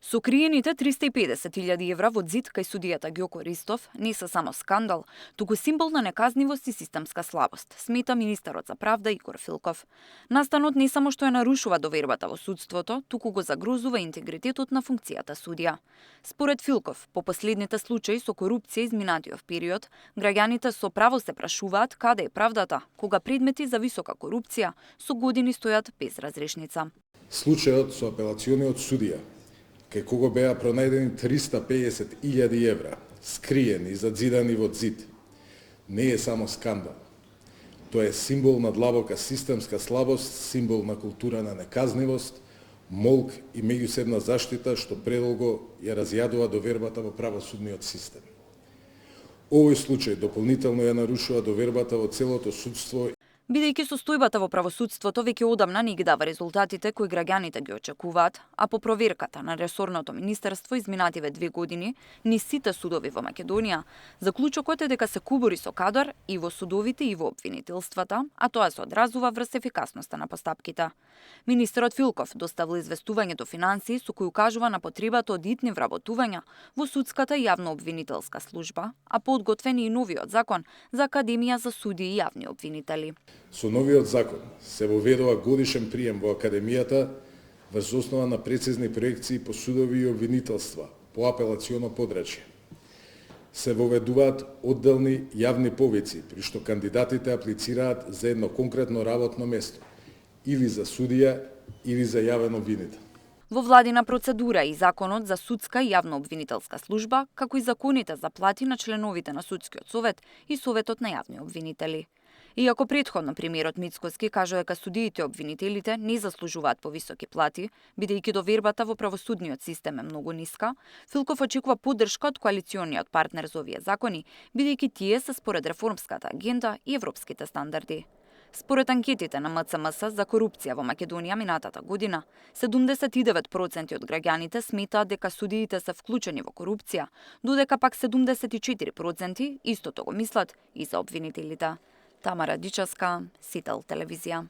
Сокриените 350.000 евра во ѕид кај судијата Ѓоко Ристов не се само скандал, туку символ на неказнивост и системска слабост, смета министерот за правда Игор Филков. Настанот не само што ја нарушува довербата во судството, туку го загрозува интегритетот на функцијата судија. Според Филков, по последните случаи со корупција изминатиот период, граѓаните со право се прашуваат каде е правдата, кога предмети за висока корупција со години стојат без разрешница. Случајот со апелациониот судија, кај кого беа пронајдени 350.000 евра, скриени и задзидани во ѕид, не е само скандал. Тоа е символ на длабока системска слабост, символ на култура на неказнивост, молк и меѓусебна заштита што предолго ја разјадува довербата во правосудниот систем. Овој случај дополнително ја нарушува довербата во целото судство. Бидејќи состојбата во правосудството веќе одамна не ги дава резултатите кои граѓаните ги очекуваат, а по проверката на ресорното министерство изминативе 2 години ни сите судови во Македонија, заклучокот е дека се кубури со кадар и во судовите и во обвинителствата, а тоа се одразува врз ефикасноста на постапките. Министерот Филков доставил известување до финансии со кој укажува на потребата од итни вработувања во судската и јавно-обвинителска служба, а подготвен и новиот закон за Академија за судии и јавни обвинители. Со новиот закон се воведува годишен прием во Академијата врз основа на прецизни проекции по судови и обвинителства по апелационо подрачје. Се воведуваат одделни јавни повици, при што кандидатите аплицираат за едно конкретно работно место, или за судија, или за јавен обвинител. Во владина процедура и законот за судска и јавно-обвинителска служба, како и законите за плати на членовите на судскиот совет и советот на јавни обвинители. Иако претходно премиерот Мицкоски кажа дека судиите и обвинителите не заслужуваат повисоки плати, бидејќи довербата во правосудниот систем е многу ниска, Филков очекува поддршка од коалициониот партнер за овие закони, бидејќи тие се според реформската агенда и европските стандарди. Според анкетите на МЦМС за корупција во Македонија минатата година, 79% од граѓаните сметаат дека судиите се вклучени во корупција, додека пак 74% истото го мислат и за обвинителите. Тамара Дичевска, Сител телевизија.